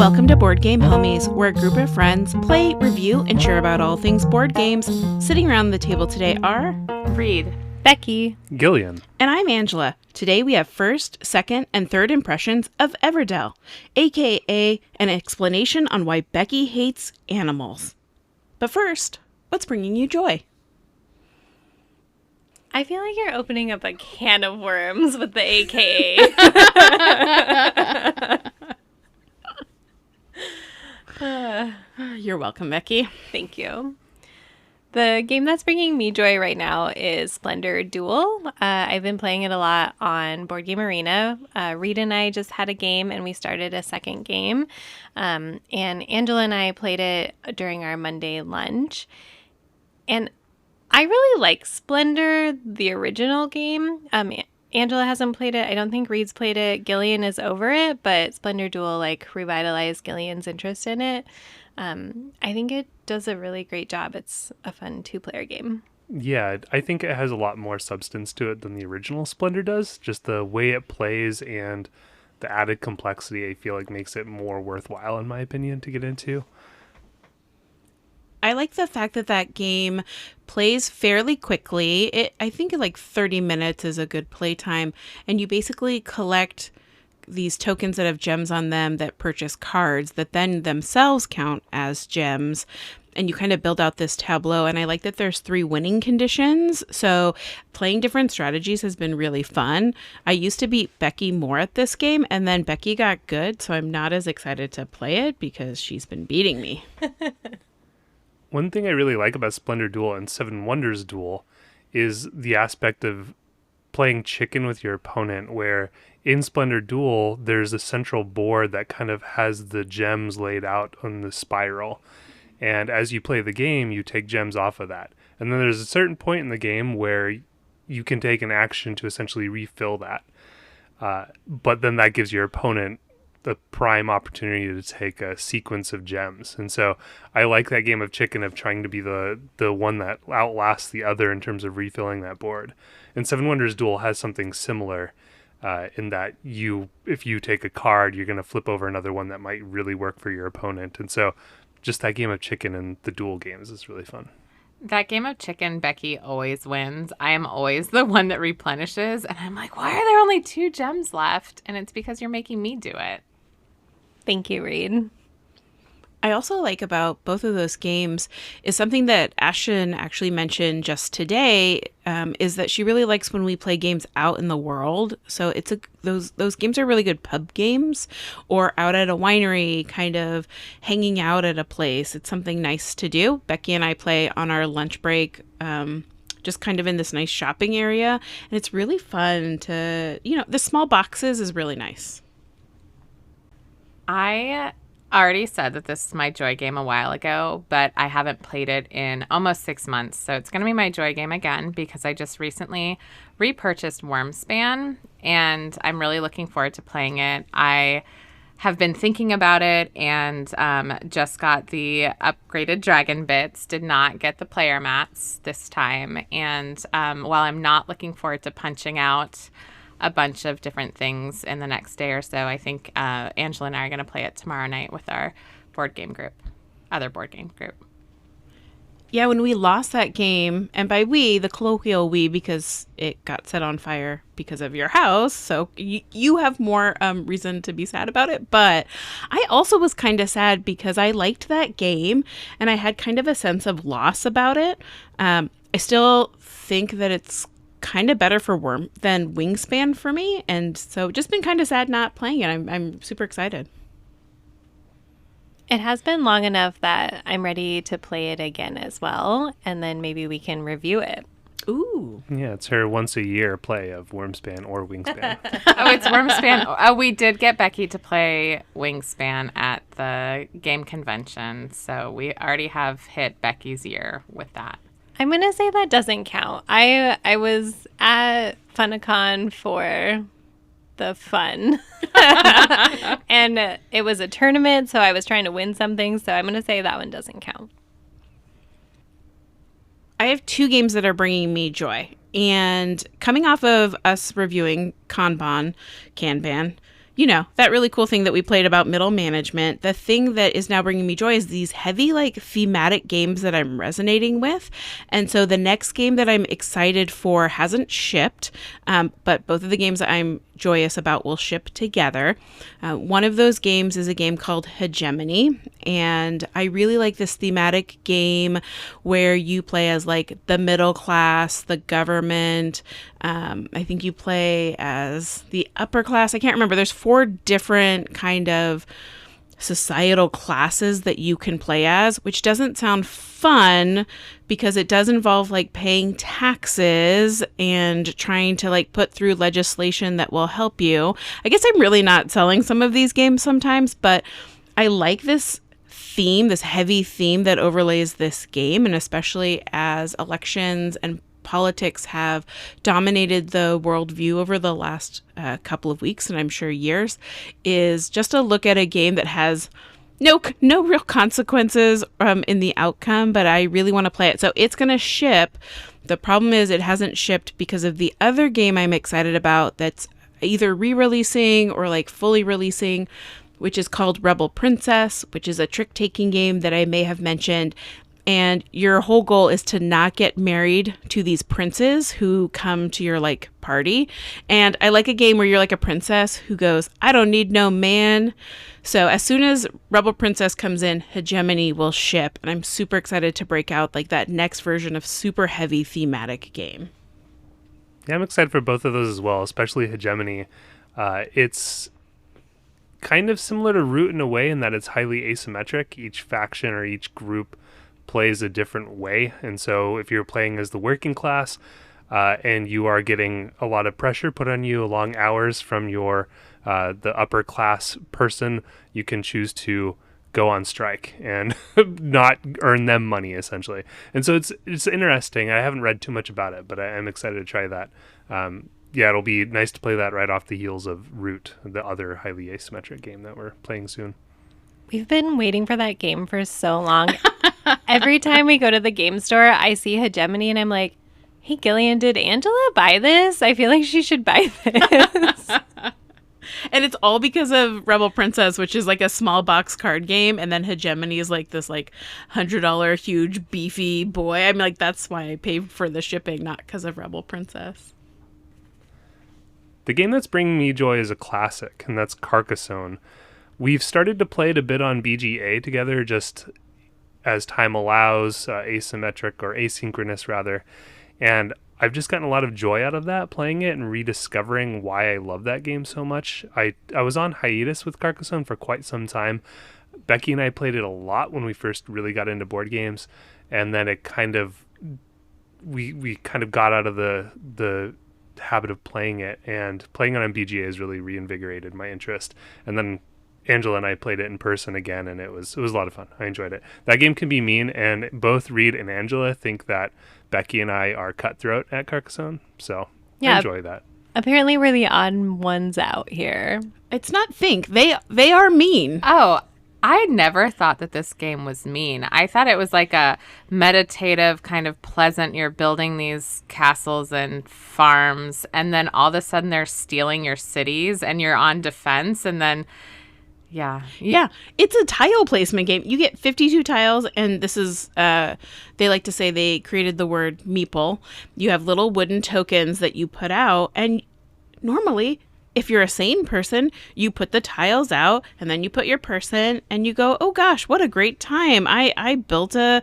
Welcome to Board Game Homies, where a group of friends play, review, and share about all things board games. Sitting around the table today are Reed, Becky, Gillian, and I'm Angela. Today we have first, second, and third impressions of Everdell, aka an explanation on why Becky hates animals. But first, what's bringing you joy? I feel like you're opening up a can of worms with the AKA. You're welcome, Becky. Thank you. The game that's bringing me joy right now is Splendor Duel. I've been playing it a lot on Board Game Arena. Reed and I just had a game and we started a second game. And Angela and I played it during our Monday lunch. And I really like Splendor, the original game. Angela hasn't played it. I don't think Reed's played it. Gillian is over it, but Splendor Duel revitalized Gillian's interest in it. I think it does a really great job. It's a fun two-player game. Yeah, I think it has a lot more substance to it than the original Splendor does. Just the way it plays and the added complexity, I feel like makes it more worthwhile, in my opinion, to get into. I like the fact that game plays fairly quickly. I think 30 minutes is a good playtime, and you basically collect these tokens that have gems on them that purchase cards that then themselves count as gems, and you kind of build out this tableau. And I like that there's 3 winning conditions, so playing different strategies has been really fun. I used to beat Becky more at this game, and then Becky got good, so I'm not as excited to play it because she's been beating me. One thing I really like about Splendor Duel and Seven Wonders Duel is the aspect of playing chicken with your opponent, where in Splendor Duel, there's a central board that kind of has the gems laid out on the spiral. And as you play the game, you take gems off of that. And then there's a certain point in the game where you can take an action to essentially refill that. But then that gives your opponent the prime opportunity to take a sequence of gems. And so I like that game of chicken, of trying to be the one that outlasts the other in terms of refilling that board. And Seven Wonders Duel has something similar in that if you take a card, you're going to flip over another one that might really work for your opponent. And so just that game of chicken and the duel games is really fun. that game of chicken, Becky always wins. I am always the one that replenishes. And I'm like, why are there only 2 gems left? And it's because you're making me do it. Thank you, Reed. I also like about both of those games is something that Ashton actually mentioned just today, is that she really likes when we play games out in the world. So those games are really good pub games, or out at a winery, kind of hanging out at a place. It's something nice to do. Becky and I play on our lunch break, just kind of in this nice shopping area. And it's really fun to, the small boxes is really nice. I already said that this is my joy game a while ago, but I haven't played it in almost 6 months. So it's going to be my joy game again because I just recently repurchased Wyrmspan, and I'm really looking forward to playing it. I have been thinking about it and just got the upgraded dragon bits, did not get the player mats this time. And while I'm not looking forward to punching out a bunch of different things in the next day or so, I think Angela and I are going to play it tomorrow night with our other board game group. Yeah, when we lost that game, and by we, the colloquial we, because it got set on fire because of your house, so you have more reason to be sad about it, but I also was kind of sad because I liked that game, and I had kind of a sense of loss about it. I still think that it's kind of better than Wyrmspan for me, and so just been kind of sad not playing it. I'm super excited. It has been long enough that I'm ready to play it again as well, and then maybe we can review it. Ooh. Yeah, it's her once a year play of Wyrmspan or Wingspan. Oh, it's Wyrmspan. Oh, we did get Becky to play Wingspan at the game convention, so we already have hit Becky's year with that. I'm going to say that doesn't count. I was at Funicon for the fun. And it was a tournament, so I was trying to win something. So I'm going to say that one doesn't count. I have 2 games that are bringing me joy. And coming off of us reviewing Kanban, you know, that really cool thing that we played about middle management. The thing that is now bringing me joy is these heavy, like, thematic games that I'm resonating with. And so the next game that I'm excited for hasn't shipped, but both of the games that I'm joyous about will ship together. One of those games is a game called Hegemony, and I really like this thematic game where you play as, like, the middle class, the government. I think you play as the upper class. I can't remember. There's 4 different kind of societal classes that you can play as, which doesn't sound fun because it does involve, like, paying taxes and trying to, like, put through legislation that will help you. I guess I'm really not selling some of these games sometimes, but I like this theme, this heavy theme that overlays this game, and especially as elections and politics have dominated the worldview over the last couple of weeks, and I'm sure years, is just a look at a game that has no real consequences in the outcome, but I really want to play it. So it's going to ship. The problem is it hasn't shipped because of the other game I'm excited about that's either re-releasing or, like, fully releasing, which is called Rebel Princess, which is a trick-taking game that I may have mentioned. And your whole goal is to not get married to these princes who come to your, like, party. And I like a game where you're like a princess who goes, I don't need no man. So as soon as Rebel Princess comes in, Hegemony will ship. And I'm super excited to break out, like, that next version of super heavy thematic game. Yeah, I'm excited for both of those as well, especially Hegemony. It's kind of similar to Root in a way in that it's highly asymmetric. Each faction or each group plays a different way, and so if you're playing as the working class and you are getting a lot of pressure put on you, long hours from your the upper class person, you can choose to go on strike and not earn them money, essentially. And so it's interesting. I haven't read too much about it, but I am excited to try that. Yeah, it'll be nice to play that right off the heels of Root, the other highly asymmetric game that we're playing soon. We've been waiting for that game for so long. Every time we go to the game store, I see Hegemony and I'm like, hey, Gillian, did Angela buy this? I feel like she should buy this. And it's all because of Rebel Princess, which is like a small box card game. And then Hegemony is like this like $100 huge beefy boy. I mean, like, that's why I paid for the shipping, not because of Rebel Princess. The game that's bringing me joy is a classic, and that's Carcassonne. We've started to play it a bit on BGA together, just as time allows, asymmetric or asynchronous rather. And I've just gotten a lot of joy out of that, playing it and rediscovering why I love that game so much. I was on hiatus with Carcassonne for quite some time. Becky and I played it a lot when we first really got into board games, and then it kind of we kind of got out of the habit of playing it, and playing it on BGA has really reinvigorated my interest. And then Angela and I played it in person again, and it was a lot of fun. I enjoyed it. That game can be mean, and both Reed and Angela think that Becky and I are cutthroat at Carcassonne, so I enjoy that. Apparently we're the odd ones out here. It's not think. They are mean. Oh, I never thought that this game was mean. I thought it was like a meditative, kind of pleasant, you're building these castles and farms, and then all of a sudden they're stealing your cities, and you're on defense, and then... Yeah. It's a tile placement game. You get 52 tiles, and this is, they like to say they created the word meeple. You have little wooden tokens that you put out, and normally, if you're a sane person, you put the tiles out, and then you put your person, and you go, oh gosh, what a great time. I built a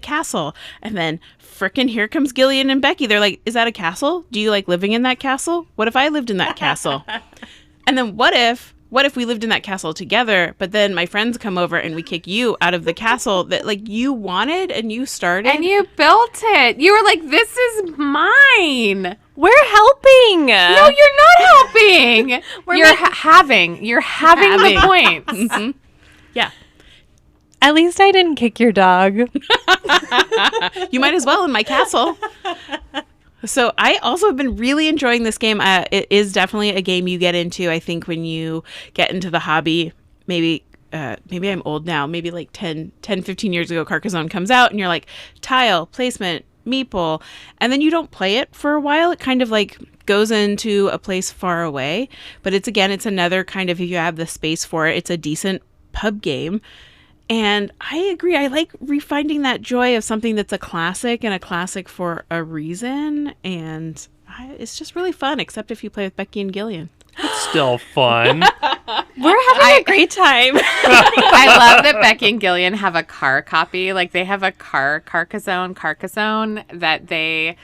castle. And then frickin' here comes Gillian and Becky. They're like, is that a castle? Do you like living in that castle? What if I lived in that castle? And then what if we lived in that castle together, but then my friends come over and we kick you out of the castle that, like, you wanted and you started? And you built it. You were like, this is mine. We're helping. No, you're not helping. You're having the points. Mm-hmm. Yeah. At least I didn't kick your dog. You might as well in my castle. So I also have been really enjoying this game. It is definitely a game you get into, I think, when you get into the hobby. Maybe I'm old now. Maybe like 10, 15 years ago, Carcassonne comes out and you're like, tile, placement, meeple. And then you don't play it for a while. It kind of like goes into a place far away, but it's another kind of, if you have the space for it, it's a decent pub game. And I agree. I like refinding that joy of something that's a classic and a classic for a reason. And it's just really fun, except if you play with Becky and Gillian. It's still fun. We're having a great time. I love that Becky and Gillian have a car copy. Like, they have a Carcassonne that they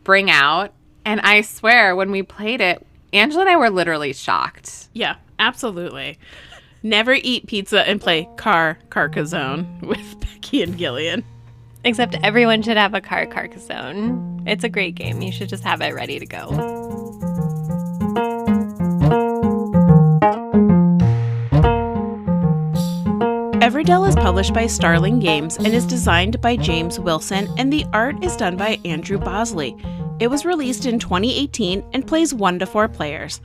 bring out. And I swear, when we played it, Angela and I were literally shocked. Yeah, absolutely. Never eat pizza and play Carcassonne with Becky and Gillian. Except everyone should have a Carcassonne. It's a great game. You should just have it ready to go. Everdell is published by Starling Games and is designed by James Wilson, and the art is done by Andrew Bosley. It was released in 2018 and plays 1 to 4 players.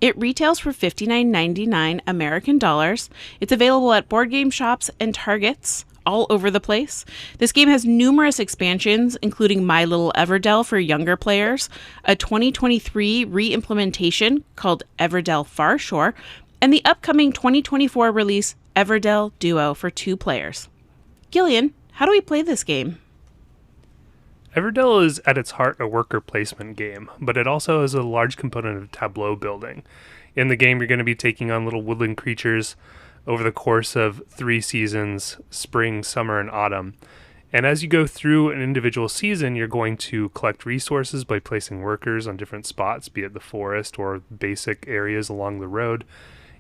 It retails for $59.99 American dollars. It's available at board game shops and Targets all over the place. This game has numerous expansions, including My Little Everdell for younger players, a 2023 re-implementation called Everdell Far Shore, and the upcoming 2024 release Everdell Duo for 2 players. Gillian, how do we play this game? Everdell is at its heart a worker placement game, but it also has a large component of tableau building. In the game, you're going to be taking on little woodland creatures over the course of 3 seasons, spring, summer, and autumn. And as you go through an individual season, you're going to collect resources by placing workers on different spots, be it the forest or basic areas along the road.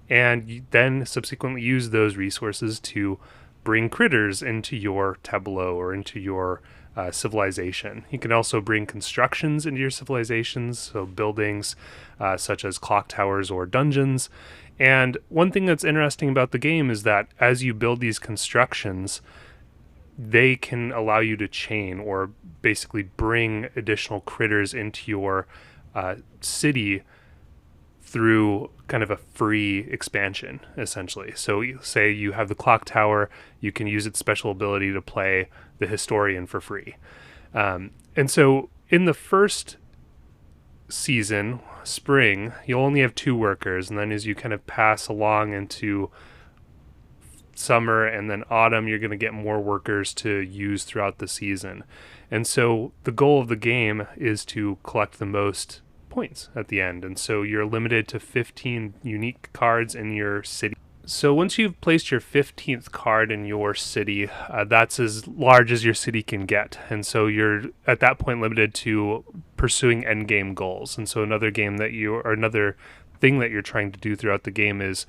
And you then subsequently use those resources to bring critters into your tableau or into your civilization. You can also bring constructions into your civilizations, so buildings such as clock towers or dungeons. And one thing that's interesting about the game is that as you build these constructions, they can allow you to chain or basically bring additional critters into your city through kind of a free expansion, essentially. So say you have the clock tower, you can use its special ability to play the historian for free. And so in the first season, spring, you'll only have 2 workers. And then as you kind of pass along into summer and then autumn, you're going to get more workers to use throughout the season. And so the goal of the game is to collect the most points at the end. And so you're limited to 15 unique cards in your city. So once you've placed your 15th card in your city, that's as large as your city can get. And so you're at that point limited to pursuing endgame goals. And so another thing that you're trying to do throughout the game is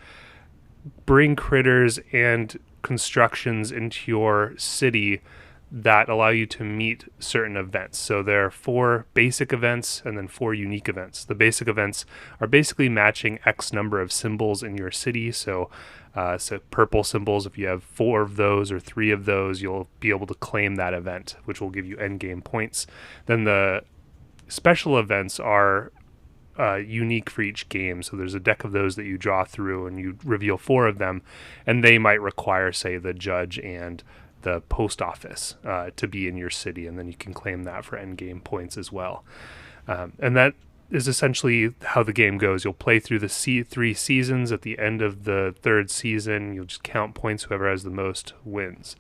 bring critters and constructions into your city that allow you to meet certain events. So there are 4 basic events and then 4 unique events. The basic events are basically matching X number of symbols in your city. So purple symbols, if you have 4 of those or 3 of those, you'll be able to claim that event, which will give you endgame points. Then the special events are unique for each game. So there's a deck of those that you draw through and you reveal 4 of them, and they might require, say, the judge and the post office to be in your city, and then you can claim that for endgame points as well. And that is essentially how the game goes. You'll play through the 3 seasons. At the end of the 3rd season, you'll just count points. Whoever has the most wins.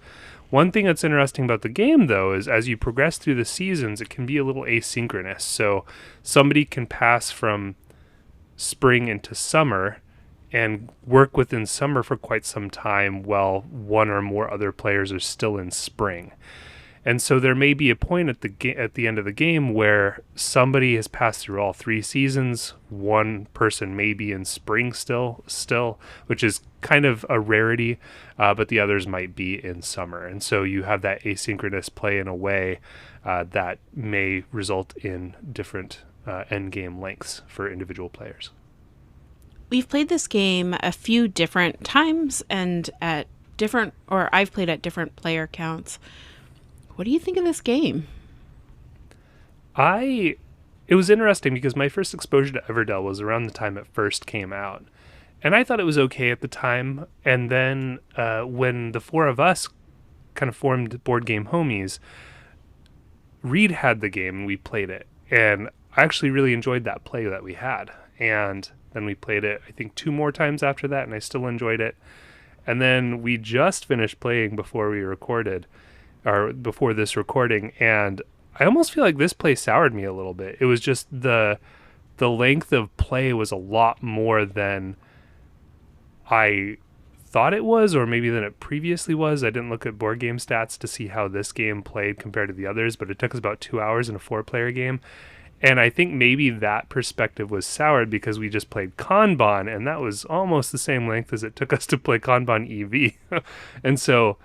One thing that's interesting about the game, though, is as you progress through the seasons, it can be a little asynchronous. So somebody can pass from spring into summer and work within summer for quite some time while 1 or more other players are still in spring. And so there may be a point at the end of the game where somebody has passed through all 3 seasons. 1 person may be in spring still, which is kind of a rarity, but the others might be in summer. And so you have that asynchronous play in a way that may result in different end game lengths for individual players. We've played this game a few different times and I've played at different player counts. What do you think of this game? It was interesting because my first exposure to Everdell was around the time it first came out. And I thought it was okay at the time. And then when the 4 of us kind of formed Board Game Homies, Reed had the game and we played it. And I actually really enjoyed that play that we had. And then we played it, I think, 2 more times after that, and I still enjoyed it. And then we just finished playing before we recorded, or before this recording, and I almost feel like this play soured me a little bit. It was just the length of play was a lot more than I thought it was, or maybe than it previously was. I didn't look at board game stats to see how this game played compared to the others, but it took us about 2 hours in a 4-player game. And I think maybe that perspective was soured because we just played Kanban, and that was almost the same length as it took us to play Kanban EV. And so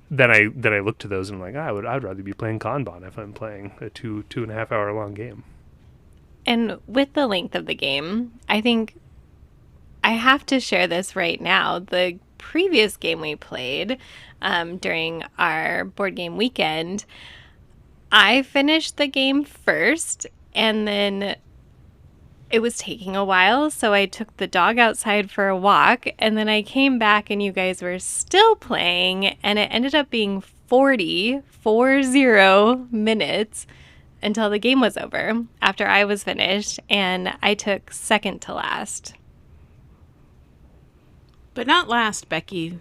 then I looked to those and I'm like, I'd rather be playing Kanban if I'm playing a 2.5 hour long game. And with the length of the game, I think I have to share this right now. The previous game we played during our board game weekend, I finished the game first, and then it was taking a while, so I took the dog outside for a walk, and then I came back and you guys were still playing, and it ended up being 40 minutes until the game was over after I was finished, and I took second to last. But not last, Becky.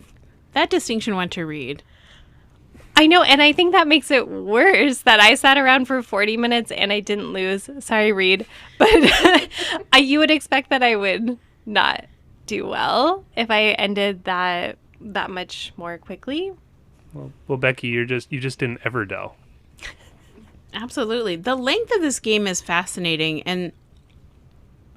That distinction went to Reed. I know, and I think that makes it worse that I sat around for 40 minutes and I didn't lose. Sorry, Reed. But you would expect that I would not do well if I ended that much more quickly. Well, Becky, you just didn't Everdell. Absolutely. The length of this game is fascinating, and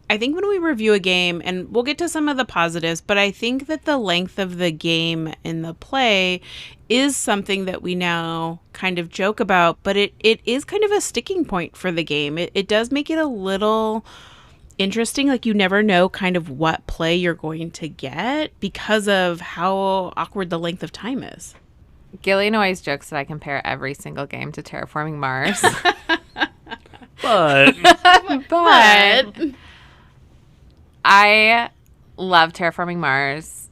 I think when we review a game, and we'll get to some of the positives, but I think that the length of the game in the play is something that we now kind of joke about, but it is kind of a sticking point for the game. It does make it a little interesting. Like, you never know kind of what play you're going to get because of how awkward the length of time is. Gillian always jokes that I compare every single game to Terraforming Mars. But I love Terraforming Mars,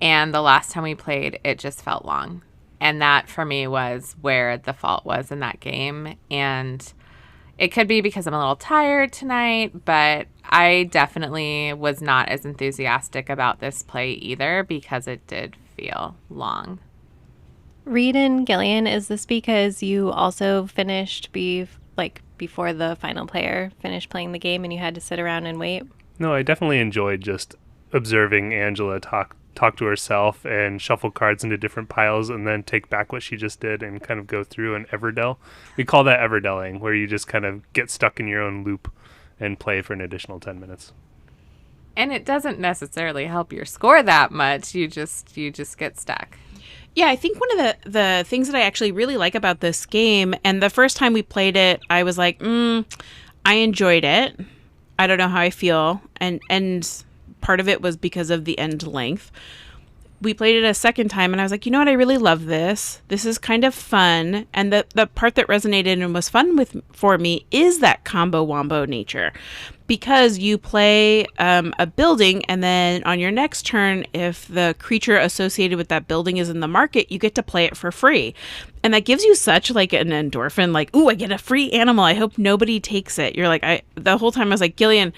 and the last time we played, it just felt long. And that, for me, was where the fault was in that game. And it could be because I'm a little tired tonight, but I definitely was not as enthusiastic about this play either because it did feel long. Reed and Gillian, is this because you also finished before the final player finished playing the game and you had to sit around and wait? No, I definitely enjoyed just observing Angela talk to herself and shuffle cards into different piles and then take back what she just did and kind of go through an Everdell. We call that Everdelling, where you just kind of get stuck in your own loop and play for an additional 10 minutes. And it doesn't necessarily help your score that much. You just get stuck. Yeah, I think one of the things that I actually really like about this game, and the first time we played it, I was like, I enjoyed it. I don't know how I feel. And part of it was because of the end length. We played it a second time and I was like, you know what? I really love this. This is kind of fun. And the part that resonated and was fun for me is that combo wombo nature. Because you play a building, and then on your next turn, if the creature associated with that building is in the market, you get to play it for free. And that gives you such like an endorphin, like, ooh, I get a free animal. I hope nobody takes it. You're like, the whole time I was like, Gillian,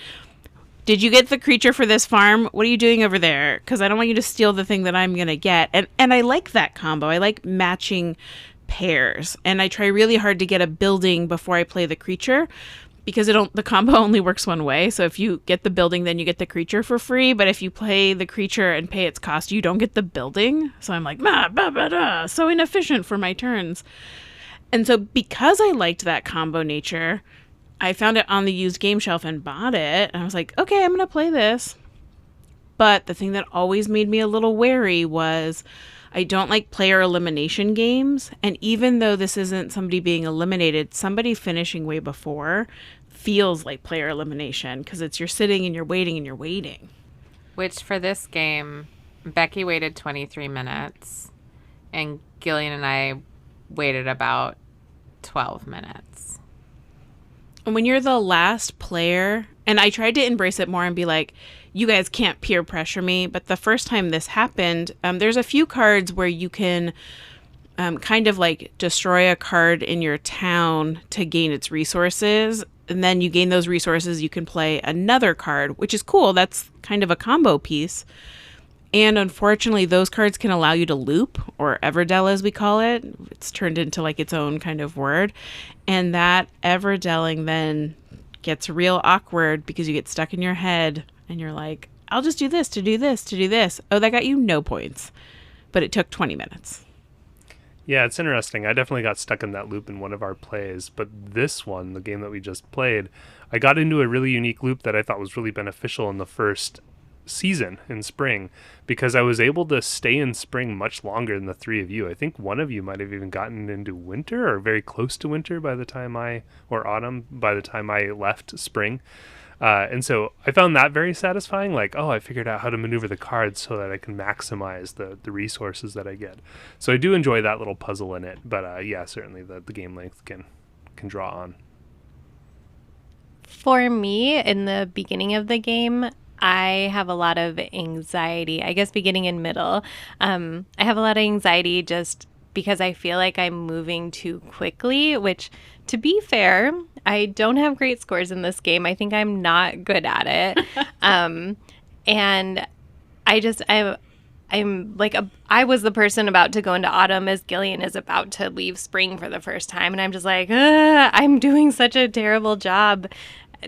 did you get the creature for this farm? What are you doing over there? Because I don't want you to steal the thing that I'm going to get. And I like that combo. I like matching pairs. And I try really hard to get a building before I play the creature, because the combo only works one way. So if you get the building, then you get the creature for free. But if you play the creature and pay its cost, you don't get the building. So I'm like, so inefficient for my turns. And so because I liked that combo nature, I found it on the used game shelf and bought it. And I was like, okay, I'm going to play this. But the thing that always made me a little wary was I don't like player elimination games. And even though this isn't somebody being eliminated, somebody finishing way before feels like player elimination, because you're sitting and you're waiting and you're waiting. Which for this game, Becky waited 23 minutes and Gillian and I waited about 12 minutes. And when you're the last player, and I tried to embrace it more and be like, you guys can't peer pressure me. But the first time this happened, there's a few cards where you can kind of like destroy a card in your town to gain its resources. and then you gain those resources, you can play another card, which is cool. That's kind of a combo piece. And unfortunately, those cards can allow you to loop, or Everdell as we call it. It's turned into like its own kind of word. And that Everdelling then gets real awkward because you get stuck in your head and you're like, I'll just do this to do this to do this. Oh, that got you no points. But it took 20 minutes. Yeah, it's interesting. I definitely got stuck in that loop in one of our plays, but this one, the game that we just played, I got into a really unique loop that I thought was really beneficial in the first season in spring, because I was able to stay in spring much longer than the three of you. I think one of you might have even gotten into winter or very close to winter by the time or autumn by the time I left spring. And so I found that very satisfying. Like, oh, I figured out how to maneuver the cards so that I can maximize the resources that I get. So I do enjoy that little puzzle in it. But yeah, certainly the game length can draw on. For me, in the beginning of the game, I have a lot of anxiety, I guess beginning and middle. I have a lot of anxiety just because I feel like I'm moving too quickly, which, to be fair, I don't have great scores in this game. I think I'm not good at it. And I'm like, I was the person about to go into autumn as Gillian is about to leave spring for the first time. And I'm just like, I'm doing such a terrible job.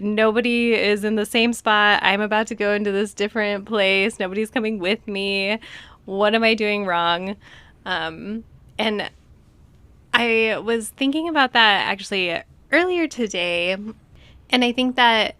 Nobody is in the same spot. I'm about to go into this different place. Nobody's coming with me. What am I doing wrong? And I was thinking about that actually earlier today. And I think that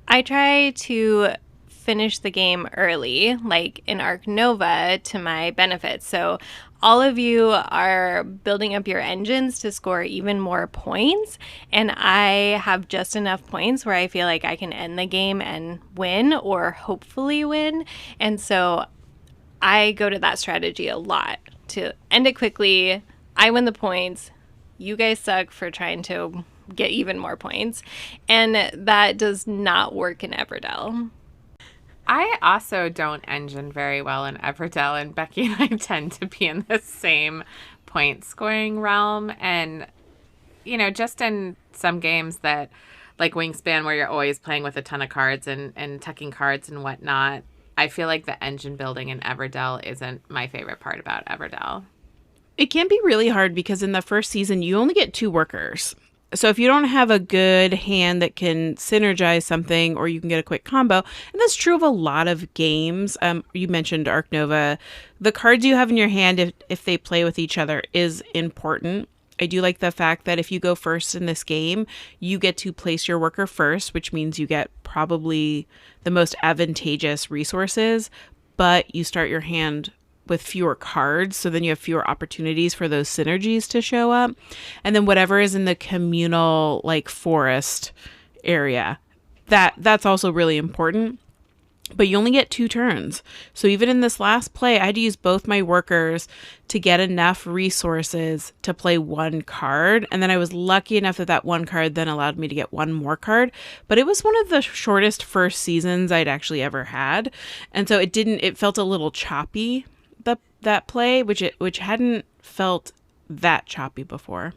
I try to finish the game early, like in Arc Nova, to my benefit. So all of you are building up your engines to score even more points, and I have just enough points where I feel like I can end the game and win, or hopefully win. And so I go to that strategy a lot, to end it quickly. I win the points. You guys suck for trying to get even more points. And that does not work in Everdell. I also don't engine very well in Everdelling, and Becky and I tend to be in the same point scoring realm. And, you know, just in some games that, like Wyrmspan, where you're always playing with a ton of cards and tucking cards and whatnot, I feel like the engine building in Everdell isn't my favorite part about Everdell. It can be really hard because in the first season, you only get 2 workers. So if you don't have a good hand that can synergize something, or you can get a quick combo, and that's true of a lot of games. You mentioned Arc Nova. The cards you have in your hand, if they play with each other, is important. I do like the fact that if you go first in this game, you get to place your worker first, which means you get probably the most advantageous resources, but you start your hand with fewer cards, so then you have fewer opportunities for those synergies to show up. And then whatever is in the communal, like, forest area, that's also really important. But you only get 2 turns. So even in this last play, I had to use both my workers to get enough resources to play 1 card. And then I was lucky enough that 1 card then allowed me to get 1 more card. But it was one of the shortest first seasons I'd actually ever had. And so it felt a little choppy, that play, which hadn't felt that choppy before.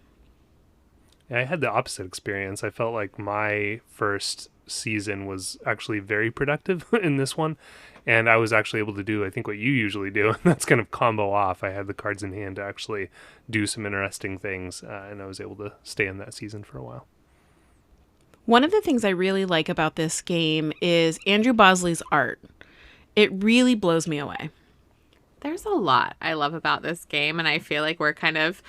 Yeah, I had the opposite experience. I felt like my first season was actually very productive in this one, and I was actually able to do, I think, what you usually do, and that's kind of combo off. I had the cards in hand to actually do some interesting things, and I was able to stay in that season for a while. One of the things I really like about this game is Andrew Bosley's art. It really blows me away. There's a lot I love about this game, and I feel like we're kind of,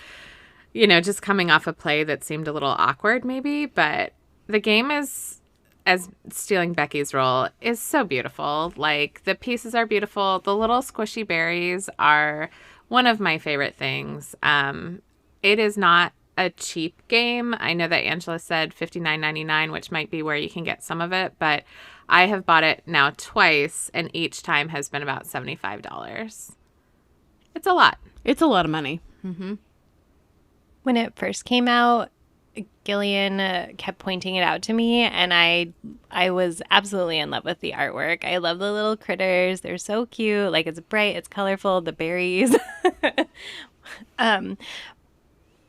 you know, just coming off a play that seemed a little awkward maybe, but the game is, as stealing Becky's role, is so beautiful. Like, the pieces are beautiful. The little squishy berries are one of my favorite things. It is not a cheap game. I know that Angela said $59.99, which might be where you can get some of it, but I have bought it now twice, and each time has been about $75. It's a lot. It's a lot of money. Mm-hmm. When it first came out, Gillian kept pointing it out to me, and I was absolutely in love with the artwork. I love the little critters. They're so cute. Like, it's bright, it's colorful, the berries.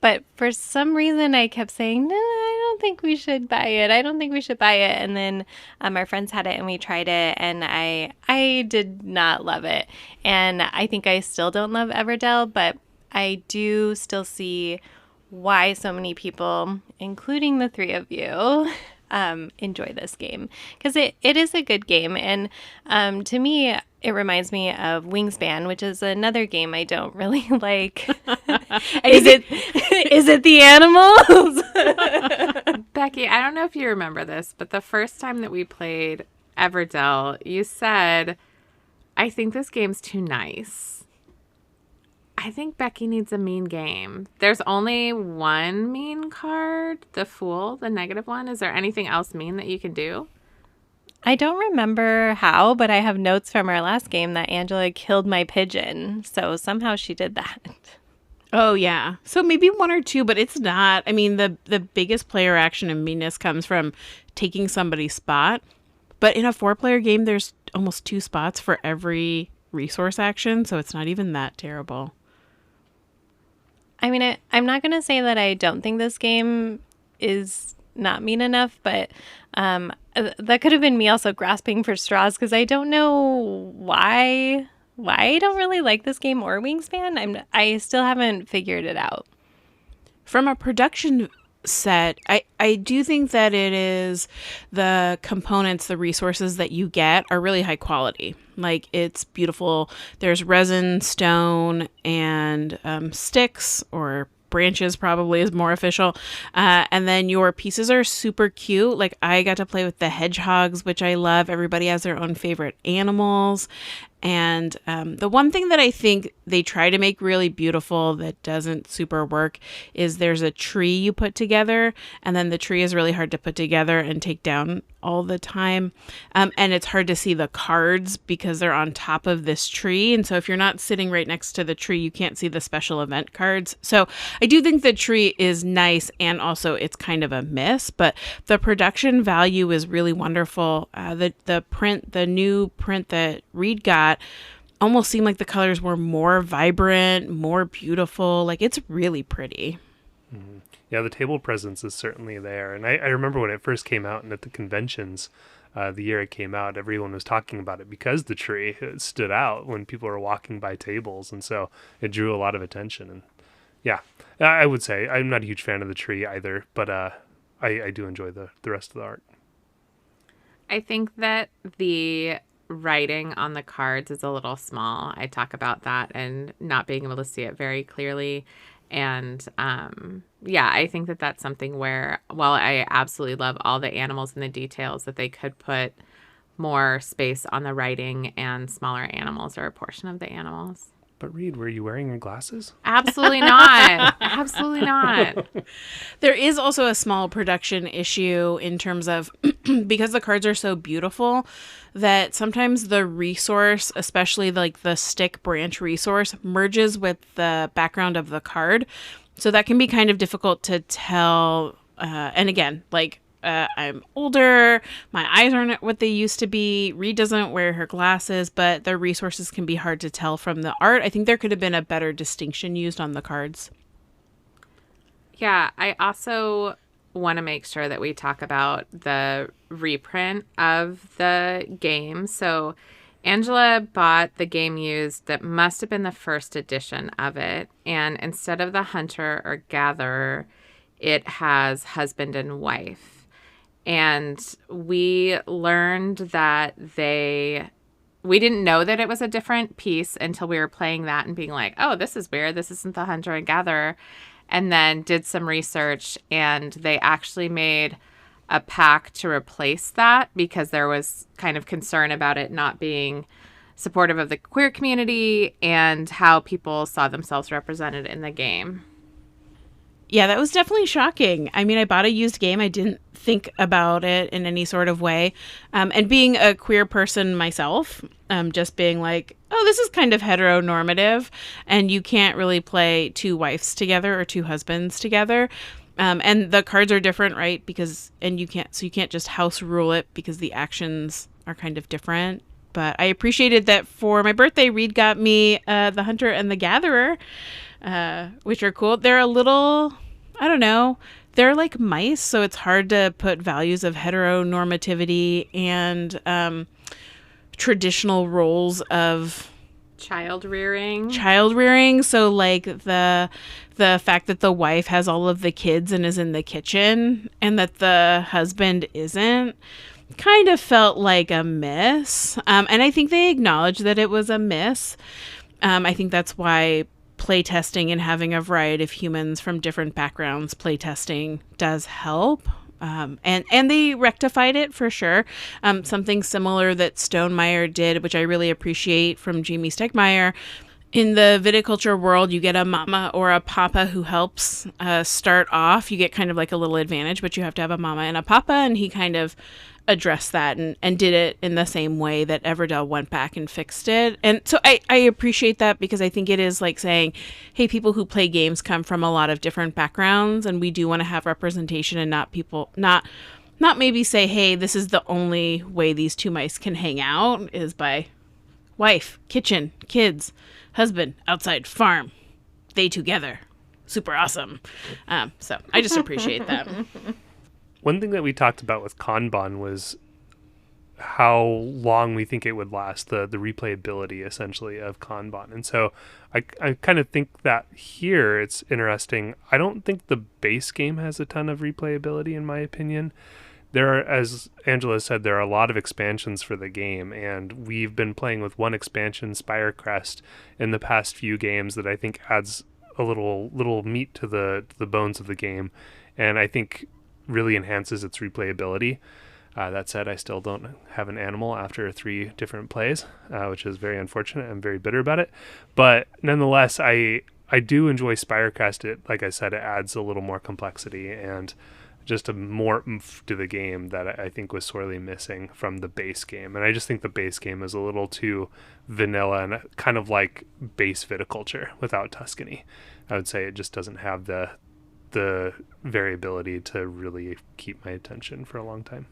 But for some reason, I kept saying, no, I don't think we should buy it. I don't think we should buy it. And then our friends had it and we tried it, and I did not love it. And I think I still don't love Everdell, but I do still see why so many people, including the three of you, enjoy this game. Because it is a good game. And to me, it reminds me of Wyrmspan, which is another game I don't really like. Is it the animals? Becky, I don't know if you remember this, but the first time that we played Everdell, you said, I think this game's too nice. I think Becky needs a mean game. There's only one mean card, the Fool, the negative one. Is there anything else mean that you can do? I don't remember how, but I have notes from our last game that Angela killed my pigeon. So somehow she did that. Oh, yeah. So maybe one or two, but it's not. I mean, the biggest player action and meanness comes from taking somebody's spot. But in a 4-player game, there's almost 2 spots for every resource action. So it's not even that terrible. I mean, I'm not going to say that I don't think this game is not mean enough, but that could have been me also grasping for straws, because I don't know why I don't really like this game or Wyrmspan. I still haven't figured it out. From a production set, I do think that it is the components, the resources that you get are really high quality. Like, it's beautiful. There's resin, stone, and sticks, or branches probably is more official. And then your pieces are super cute. Like, I got to play with the hedgehogs, which I love. Everybody has their own favorite animals. And the one thing that I think they try to make really beautiful that doesn't super work is there's a tree you put together, and then the tree is really hard to put together and take down all the time. And it's hard to see the cards because they're on top of this tree. And so if you're not sitting right next to the tree, you can't see the special event cards. So I do think the tree is nice, and also it's kind of a miss, but the production value is really wonderful. The new print that Reed got almost seemed like the colors were more vibrant, more beautiful. Like, it's really pretty. Mm-hmm. Yeah, the table presence is certainly there. And I remember when it first came out, and at the conventions, the year it came out, everyone was talking about it because the tree stood out when people were walking by tables. And so it drew a lot of attention. And yeah, I would say I'm not a huge fan of the tree either, but I do enjoy the rest of the art. I think that the writing on the cards is a little small. I talk about that and not being able to see it very clearly. And yeah, I think that that's something where, while I absolutely love all the animals and the details, that they could put more space on the writing and smaller animals, or a portion of the animals. But Reed, were you wearing your glasses? Absolutely not. Absolutely not. There is also a small production issue in terms of, because the cards are so beautiful, that sometimes the resource, especially like the stick branch resource, merges with the background of the card. So that can be kind of difficult to tell. And again, like, I'm older, my eyes aren't what they used to be. Reed doesn't wear her glasses, but the resources can be hard to tell from the art. I think there could have been a better distinction used on the cards. Yeah, I also want to make sure that we talk about the reprint of the game. So Angela bought the game used that must have been the first edition of it. And instead of the hunter or gatherer, it has husband and wife. And we learned that we didn't know that it was a different piece until we were playing that and being like, oh, this is weird. This isn't the hunter and gatherer. And then did some research, and they actually made a pack to replace that because there was kind of concern about it not being supportive of the queer community and how people saw themselves represented in the game. Yeah, that was definitely shocking. I mean, I bought a used game. I didn't think about it in any sort of way. And being a queer person myself, just being like, oh, this is kind of heteronormative, and you can't really play 2 wives together or 2 husbands together. And the cards are different, right? You can't just house rule it because the actions are kind of different. But I appreciated that for my birthday, Reed got me The Hunter and the Gatherer. which are cool. They're a little, I don't know, they're like mice, so it's hard to put values of heteronormativity and traditional roles of Child rearing. So like the fact that the wife has all of the kids and is in the kitchen and that the husband isn't kind of felt like a miss. And I think they acknowledged that it was a miss. I think that's why playtesting and having a variety of humans from different backgrounds playtesting does help. And they rectified it for sure. Something similar that Stonemeyer did, which I really appreciate from Jamie Stegmaier. In the viticulture world, you get a mama or a papa who helps start off. You get kind of like a little advantage, but you have to have a mama and a papa. And he kind of addressed that and did it in the same way that Everdell went back and fixed it. And so I appreciate that because I think it is like saying, hey, people who play games come from a lot of different backgrounds and we do want to have representation and not maybe say, hey, this is the only way these two mice can hang out is by wife, kitchen, kids, husband, outside, farm, they together. Super awesome. So I just appreciate that. One thing that we talked about with Kanban was how long we think it would last, the replayability essentially of Kanban. And so I kind of think that here it's interesting. I don't think the base game has a ton of replayability in my opinion. There are, as Angela said, there are a lot of expansions for the game, and we've been playing with one expansion, Spirecrest, in the past few games that I think adds a little meat to the bones of the game, and I think really enhances its replayability. That said, I still don't have an animal after 3 different plays, which is very unfortunate. I'm very bitter about it. But nonetheless, I do enjoy Spirecrest. It, like I said, it adds a little more complexity and just a more oomph to the game that I think was sorely missing from the base game. And I just think the base game is a little too vanilla and kind of like base viticulture without Tuscany. I would say it just doesn't have the variability to really keep my attention for a long time.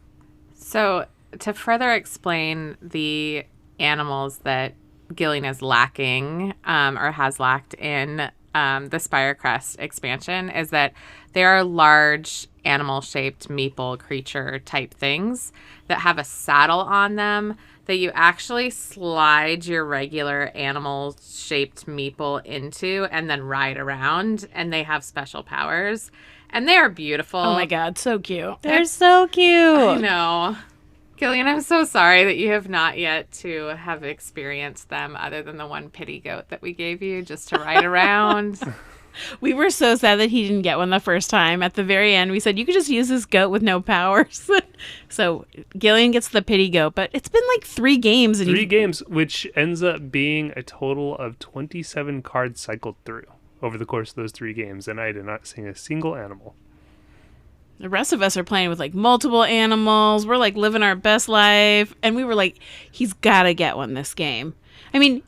So to further explain the animals that Gillian is lacking or has lacked in the Spirecrest expansion is that they are large animal-shaped meeple creature type things that have a saddle on them that you actually slide your regular animal-shaped meeple into and then ride around, and they have special powers. And they are beautiful. Oh my God, so cute. They're so cute. I know. Gillian, I'm so sorry that you have not yet to have experienced them other than the one pity goat that we gave you just to ride around. We were so sad that he didn't get one the first time. At the very end, we said, you could just use this goat with no powers. So Gillian gets the pity goat, but it's been like 3 games. And 3 games, which ends up being a total of 27 cards cycled through over the course of those 3 games, and I did not see a single animal. The rest of us are playing with like multiple animals. We're like living our best life. And we were like, he's got to get one this game. I mean,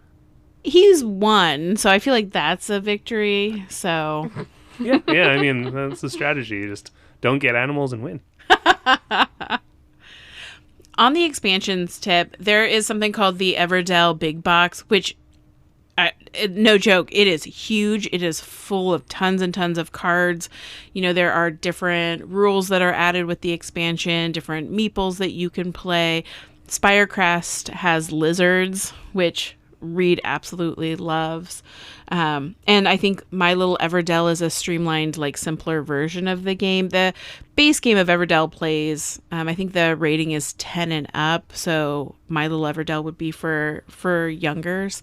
he's won, so I feel like that's a victory. So yeah, I mean, that's the strategy. You just don't get animals and win. On the expansions tip, there is something called the Everdell Big Box, which, no joke, it is huge. It is full of tons and tons of cards. You know, there are different rules that are added with the expansion, different meeples that you can play. Spirecrest has lizards, which Reed absolutely loves. And I think My Little Everdell is a streamlined, like simpler version of the game. The base game of Everdell plays, I think the rating is 10 and up. So My Little Everdell would be for youngers.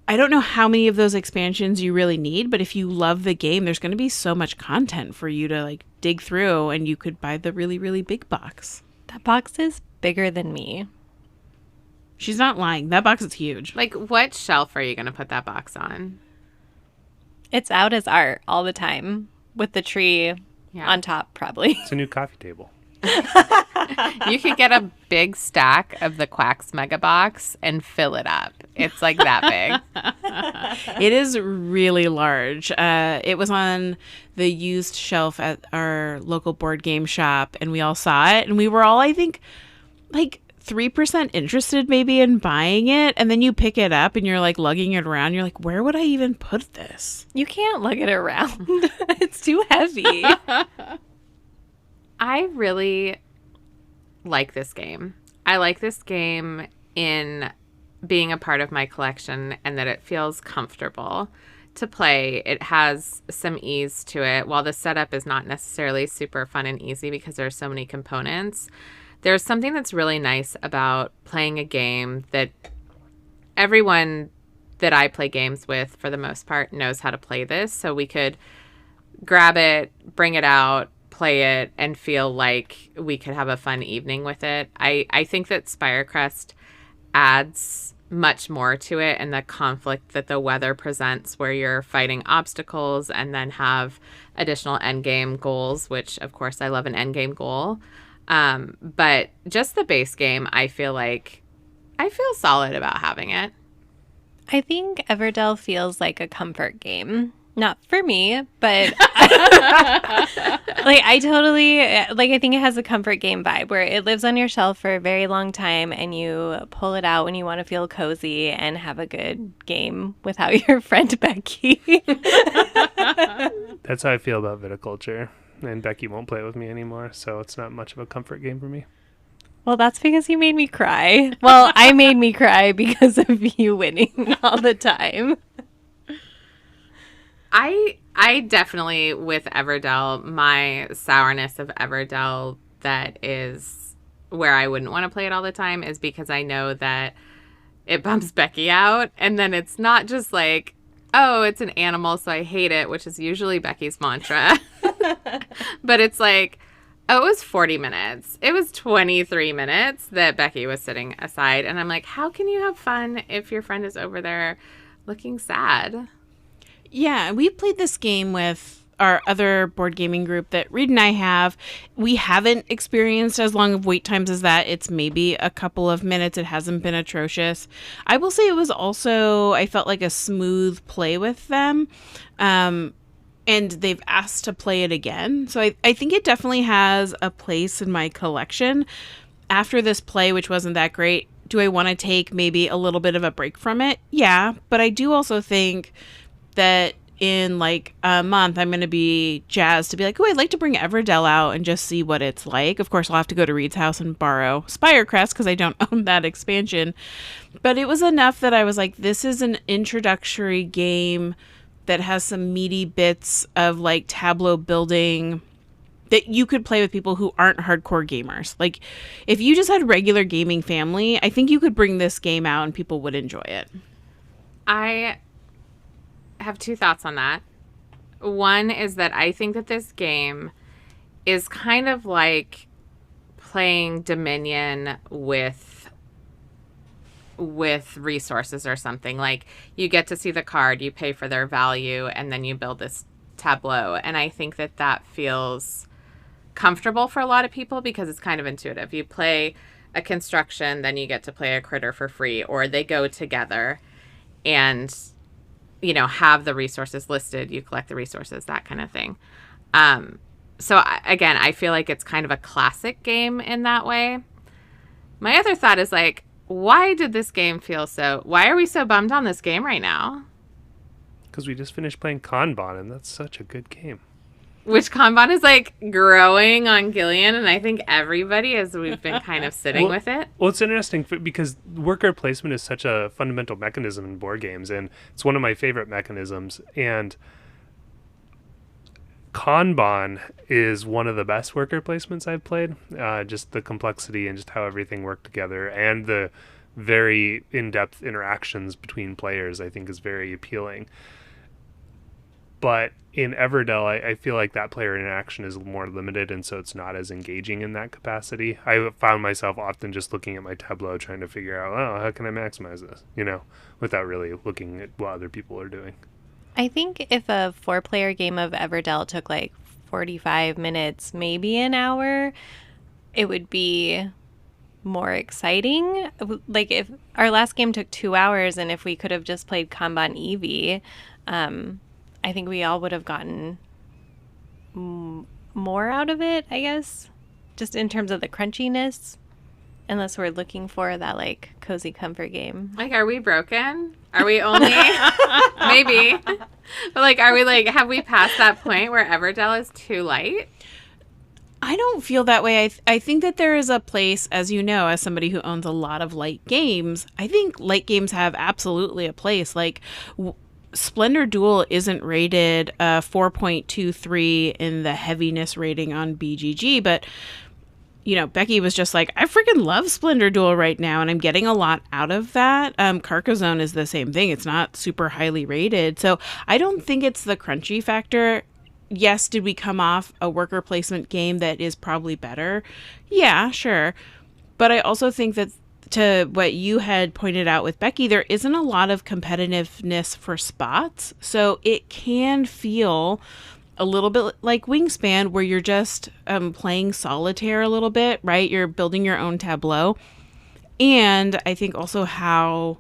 I don't know how many of those expansions you really need, but if you love the game, there's going to be so much content for you to like dig through, and you could buy the really, really big box. That box is bigger than me. She's not lying. That box is huge. Like, what shelf are you going to put that box on? It's out as art all the time with the tree on top, probably. It's a new coffee table. You could get a big stack of the Quacks Mega Box and fill it up. It's like that big. It is really large. It was on the used shelf at our local board game shop, and we all saw it, and we were all, I think, like 3% interested maybe in buying it, and then you pick it up and you're like lugging it around. You're like, where would I even put this? You can't lug it around. It's too heavy. I really like this game. I like this game in being a part of my collection and that it feels comfortable to play. It has some ease to it. While the setup is not necessarily super fun and easy because there are so many components, there's something that's really nice about playing a game that everyone that I play games with, for the most part, knows how to play this. So we could grab it, bring it out, play it, and feel like we could have a fun evening with it. I think that Spirecrest adds much more to it, and the conflict that the weather presents where you're fighting obstacles and then have additional endgame goals, which of course I love an endgame goal. But just the base game, I feel solid about having it. I think Everdell feels like a comfort game. Not for me, but I totally, I think it has a comfort game vibe where it lives on your shelf for a very long time and you pull it out when you want to feel cozy and have a good game without your friend Becky. That's how I feel about viticulture. And Becky won't play it with me anymore, so it's not much of a comfort game for me. Well, that's because you made me cry. Well, I made me cry because of you winning all the time. I definitely, with Everdell, my sourness of Everdell, that is where I wouldn't want to play it all the time, is because I know that it bumps Becky out. And then it's not just like, oh, it's an animal, so I hate it, which is usually Becky's mantra. But it's like, oh, it was 40 minutes. It was 23 minutes that Becky was sitting aside. And I'm like, how can you have fun if your friend is over there looking sad? Yeah, we played this game with our other board gaming group that Reed and I have. We haven't experienced as long of wait times as that. It's maybe a couple of minutes. It hasn't been atrocious. I will say it was also, I felt like a smooth play with them. And they've asked to play it again. So I think it definitely has a place in my collection. After this play, which wasn't that great, do I want to take maybe a little bit of a break from it? Yeah, but I do also think that in like a month, I'm going to be jazzed to be like, oh, I'd like to bring Everdell out and just see what it's like. Of course, I'll have to go to Reed's house and borrow Spirecrest because I don't own that expansion. But it was enough that I was like, this is an introductory game that has some meaty bits of like tableau building that you could play with people who aren't hardcore gamers. Like if you just had regular gaming family, I think you could bring this game out and people would enjoy it. I have two thoughts on that. One is that I think that this game is kind of like playing Dominion with resources or something. Like you get to see the card, you pay for their value, and then you build this tableau. And I think that that feels comfortable for a lot of people because it's kind of intuitive. You play a construction, then you get to play a critter for free, or they go together and have the resources listed, you collect the resources, that kind of thing. So again, I feel like it's kind of a classic game in that way. My other thought is like, why are we so bummed on this game right now? Because we just finished playing Kanban, and that's such a good game. Which Kanban is like growing on Gillian, and I think everybody, as we've been kind of sitting with it. Well, it's interesting because worker placement is such a fundamental mechanism in board games, and it's one of my favorite mechanisms. And Kanban is one of the best worker placements I've played. Just the complexity and just how everything worked together, and the very in-depth interactions between players, I think, is very appealing. But in Everdell, I feel like that player interaction is more limited, and so it's not as engaging in that capacity. I found myself often just looking at my tableau trying to figure out, how can I maximize this, without really looking at what other people are doing. I think if a 4-player game of Everdell took like 45 minutes, maybe an hour, it would be more exciting. Like if our last game took 2 hours and if we could have just played Kanban Eevee, I think we all would have gotten more out of it, I guess, just in terms of the crunchiness. unless we're looking for that like cozy comfort game. Like, are we broken? Are we only maybe? But like, are we like, have we passed that point where Everdell is too light? I don't feel that way. I think that there is a place, as you know, as somebody who owns a lot of light games, I think light games have absolutely a place. Like, Splendor Duel isn't rated 4.23 in the heaviness rating on BGG, but, you know, Becky was just like, I freaking love Splendor Duel right now, and I'm getting a lot out of that. Carcassonne is the same thing. It's not super highly rated. So I don't think it's the crunchy factor. Yes, did we come off a worker placement game that is probably better? Yeah, sure. But I also think that, to what you had pointed out with Becky, there isn't a lot of competitiveness for spots. So it can feel a little bit like Wyrmspan, where you're just playing solitaire a little bit, right? You're building your own tableau. And I think also how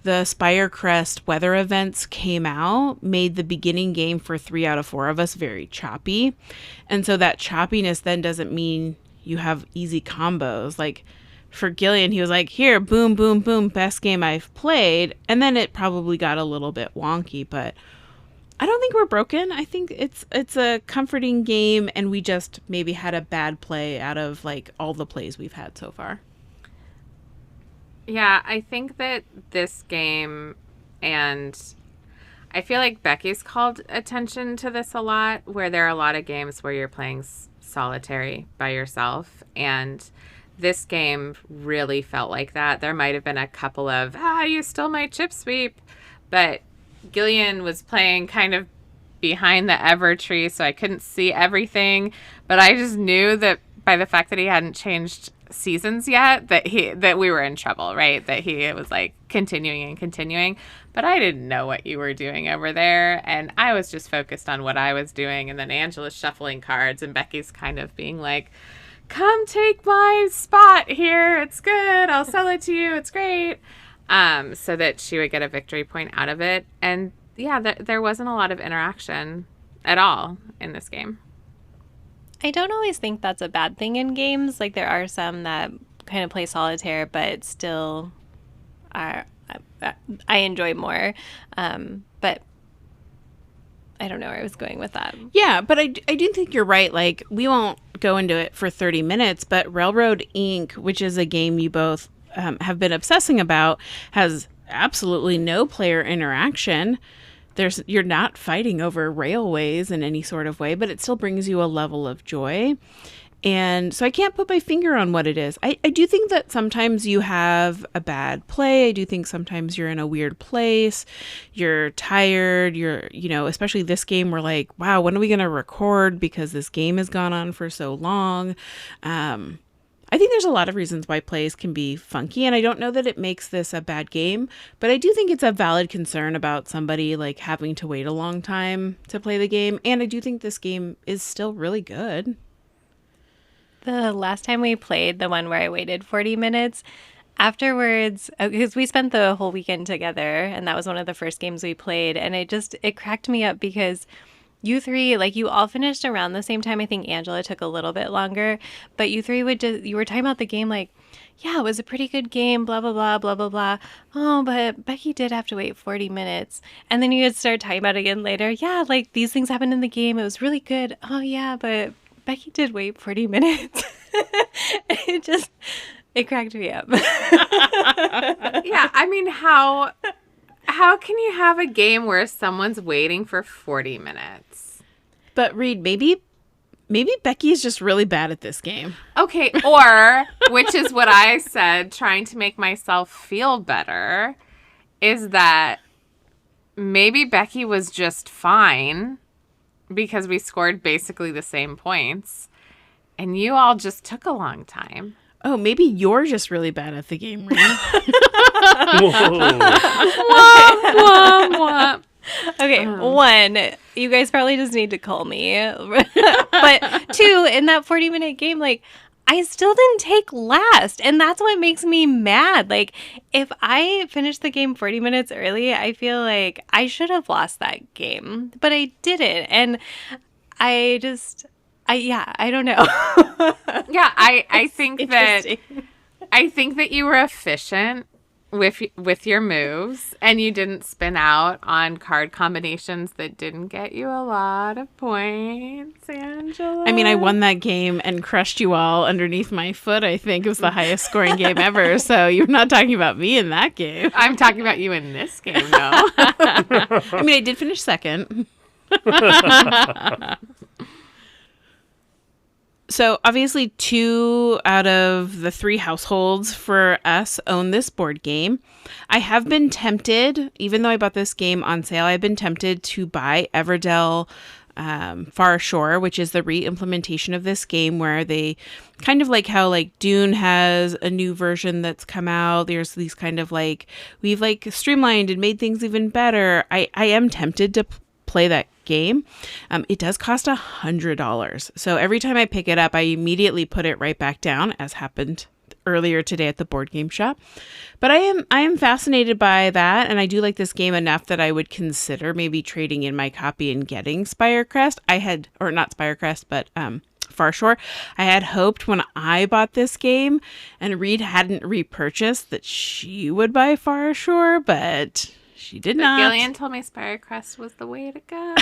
the Spirecrest weather events came out made the beginning game for 3 out of 4 of us very choppy. And so that choppiness then doesn't mean you have easy combos. Like for Gillian, he was like, here, boom, boom, boom, best game I've played. And then it probably got a little bit wonky, but I don't think we're broken. I think it's a comforting game, and we just maybe had a bad play out of like all the plays we've had so far. Yeah, I think that this game, and I feel like Becky's called attention to this a lot, where there are a lot of games where you're playing solitary by yourself, and this game really felt like that. There might have been a couple of, you stole my chip sweep, but Gillian was playing kind of behind the Evertree, so I couldn't see everything, but I just knew that by the fact that he hadn't changed seasons yet, that we were in trouble, right? That he was like continuing, but I didn't know what you were doing over there, and I was just focused on what I was doing. And then Angela's shuffling cards, and Becky's kind of being like, come take my spot here, it's good, I'll sell it to you, it's great, so that she would get a victory point out of it. And yeah, there wasn't a lot of interaction at all in this game. I don't always think that's a bad thing in games. Like, there are some that kind of play solitaire, but still I enjoy more. But I don't know where I was going with that. Yeah, but I do think you're right. Like, we won't go into it for 30 minutes, but Railroad Inc., which is a game you both have been obsessing about, has absolutely no player interaction. You're not fighting over railways in any sort of way, but it still brings you a level of joy. And so I can't put my finger on what it is. I do think that sometimes you have a bad play. I do think sometimes you're in a weird place. You're tired. Especially this game, we're like, wow, when are we going to record? Because this game has gone on for so long. I think there's a lot of reasons why plays can be funky, and I don't know that it makes this a bad game, but I do think it's a valid concern about somebody like having to wait a long time to play the game, and I do think this game is still really good. The last time we played, the one where I waited 40 minutes, afterwards, because we spent the whole weekend together, and that was one of the first games we played, and it cracked me up because you three, like, you all finished around the same time. I think Angela took a little bit longer, but you three you were talking about the game like, yeah, it was a pretty good game, blah, blah, blah, blah, blah, blah. Oh, but Becky did have to wait 40 minutes. And then you would start talking about it again later. Yeah, like, these things happened in the game. It was really good. Oh, yeah, but Becky did wait 40 minutes. It cracked me up. Yeah, I mean, how can you have a game where someone's waiting for 40 minutes? But Reed, maybe Becky is just really bad at this game. Okay, or, which is what I said, trying to make myself feel better, is that maybe Becky was just fine because we scored basically the same points, and you all just took a long time. Oh, maybe you're just really bad at the game, Reed. Whoa. Womp, womp. Okay, 1, you guys probably just need to call me. But 2, in that 40-minute game, like, I still didn't take last, and that's what makes me mad. Like, if I finished the game 40 minutes early, I feel like I should have lost that game, but I didn't, and I don't know. Yeah, I think that I think that you were efficient with your moves, and you didn't spin out on card combinations that didn't get you a lot of points, Angela. I mean, I won that game and crushed you all underneath my foot. I think it was the highest scoring game ever. So you're not talking about me in that game. I'm talking about you in this game, though. I mean, I did finish second. So obviously 2 out of the 3 households for us own this board game. I have been tempted, even though I bought this game on sale, I've been tempted to buy Everdell Far Shore, which is the re-implementation of this game where they kind of like how like Dune has a new version that's come out. There's these kind of like, we've like streamlined and made things even better. I am tempted to play that game. It does cost $100. So every time I pick it up, I immediately put it right back down, as happened earlier today at the board game shop. But I am fascinated by that, and I do like this game enough that I would consider maybe trading in my copy and getting Spirecrest. Not Spirecrest, but Far Shore. I had hoped when I bought this game and Reed hadn't repurchased that she would buy Far Shore, but she did not. Gillian told me Spirecrest was the way to go.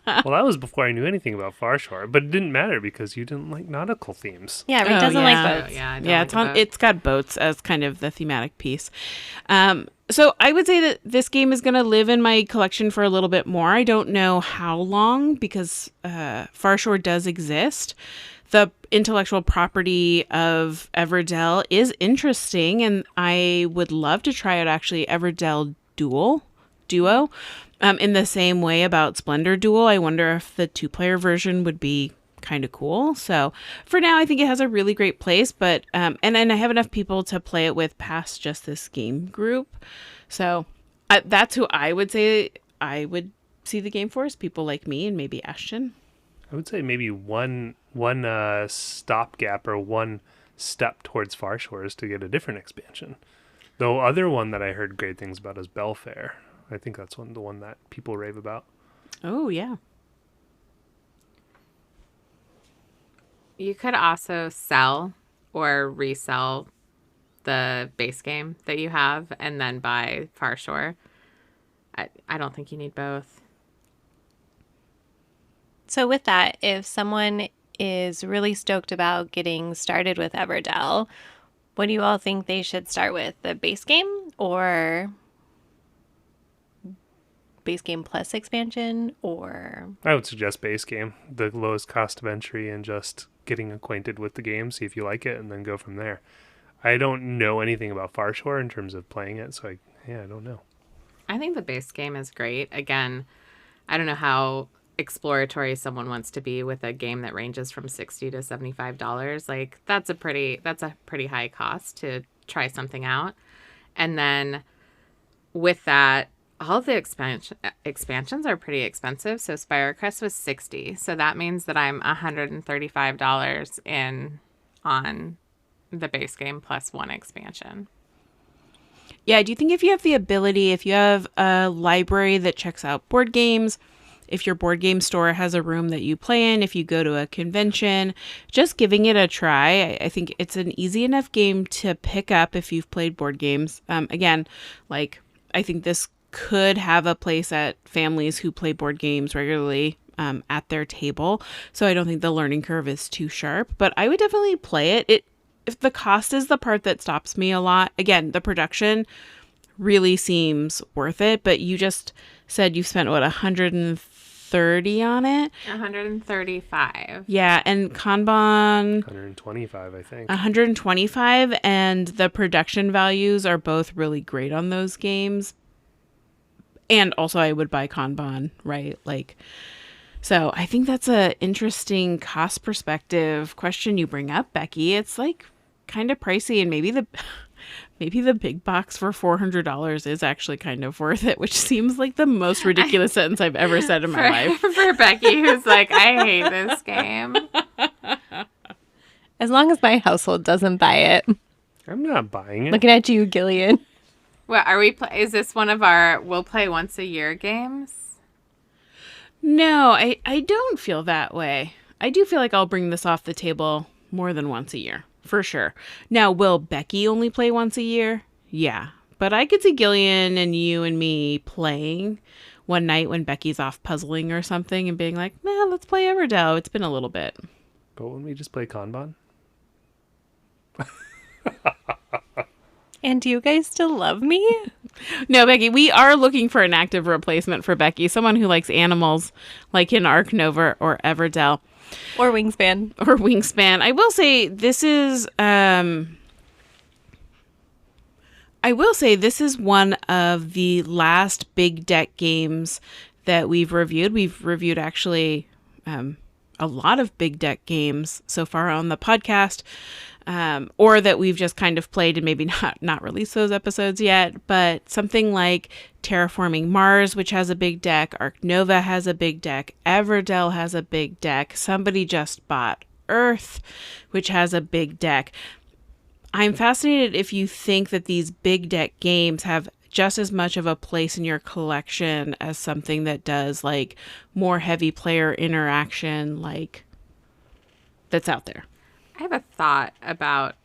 Well, that was before I knew anything about Far Shore, but it didn't matter because you didn't like nautical themes. Yeah, Reed doesn't like boats. Yeah, I don't like boats. It's got boats as kind of the thematic piece. So I would say that this game is going to live in my collection for a little bit more. I don't know how long because Far Shore does exist. The intellectual property of Everdell is interesting, and I would love to try out actually Everdell Duo. In the same way about Splendor Duel, I wonder if the 2-player version would be kind of cool. So for now, I think it has a really great place, but and I have enough people to play it with past just this game group. So that's who I would say I would see the game for, is people like me and maybe Ashton. I would say maybe one stopgap or one step towards Far Shore is to get a different expansion. The other one that I heard great things about is Belfair. I think that's the one that people rave about. Oh, yeah. You could also sell or resell the base game that you have and then buy Far Shore. I don't think you need both. So with that, if someone is really stoked about getting started with Everdell, what do you all think they should start with? The base game or base game plus expansion? Or I would suggest base game, the lowest cost of entry, and just getting acquainted with the game, see if you like it, and then go from there. I don't know anything about Far Shore in terms of playing it, so I don't know. I think the base game is great. Again, I don't know how exploratory someone wants to be with a game that ranges from $60 to $75. Like that's a pretty high cost to try something out. And then with that, all the expansions are pretty expensive. So Spirecrest was $60. So that means that I'm $135 in on the base game plus one expansion. Yeah, do you think if you have the ability, if you have a library that checks out board games, if your board game store has a room that you play in, if you go to a convention, just giving it a try, I think it's an easy enough game to pick up if you've played board games. Again, like I think this could have a place at families who play board games regularly at their table. So I don't think the learning curve is too sharp, but I would definitely play it. If the cost is the part that stops me a lot, again, the production really seems worth it, but you just said you've spent, what, 130 on it? 135. Yeah, and Kanban... 125, I think. 125, and the production values are both really great on those games. And also I would buy Kanban, right? Like... So I think that's an interesting cost perspective question you bring up, Becky. It's like kind of pricey, and maybe the big box for $400 is actually kind of worth it, which seems like the most ridiculous sentence I've ever said in my life. For Becky, who's like, I hate this game. as long as my household doesn't buy it. I'm not buying it. Looking at you, Gillian. Well, is this one of our we'll play once a year games? No, I don't feel that way. I do feel like I'll bring this off the table more than once a year. For sure. Now, will Becky only play once a year? Yeah. But I could see Gillian and you and me playing one night when Becky's off puzzling or something and being like, man, let's play Everdell. It's been a little bit. But when we just play Kanban? And do you guys still love me? No, Becky, we are looking for an active replacement for Becky. Someone who likes animals, like in Arc Nova or Everdell. Or Wyrmspan. Or Wyrmspan. I will say this is one of the last big deck games that we've reviewed. We've reviewed actually a lot of big deck games so far on the podcast, or that we've just kind of played and maybe not released those episodes yet. But something like Terraforming Mars, which has a big deck, Arc Nova has a big deck, Everdell has a big deck, somebody just bought Earth, which has a big deck. I'm fascinated if you think that these big deck games have just as much of a place in your collection as something that does like more heavy player interaction, like that's out there. I have a thought about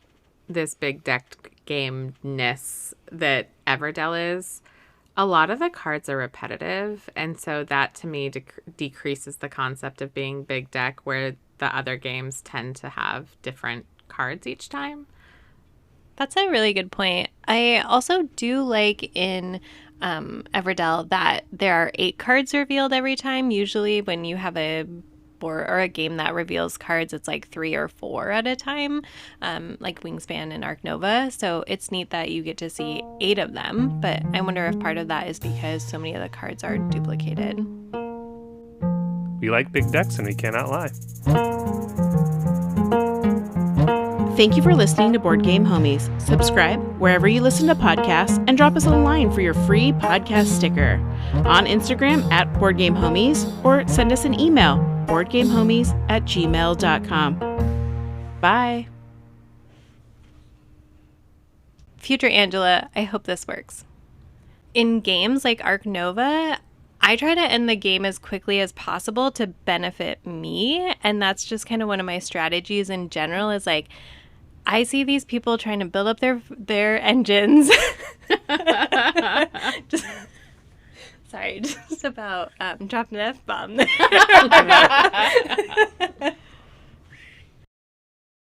this big deck game-ness that Everdell is. A lot of the cards are repetitive, and so that to me decreases the concept of being big deck, where the other games tend to have different cards each time. That's a really good point. I also do like in Everdell that there are 8 cards revealed every time. Usually when you have a board or a game that reveals cards, it's like 3 or 4 at a time, like Wyrmspan and Arc Nova. So it's neat that you get to see 8 of them. But I wonder if part of that is because so many of the cards are duplicated. We like big decks and we cannot lie. Thank you for listening to Board Game Homies. Subscribe wherever you listen to podcasts and drop us a line for your free podcast sticker on Instagram at Board Game Homies, or send us an email, boardgamehomies@gmail.com. Bye. Future Angela, I hope this works. In games like Arc Nova, I try to end the game as quickly as possible to benefit me. And that's just kind of one of my strategies in general, is like, I see these people trying to build up their engines. Sorry, just about dropped an F-bomb there.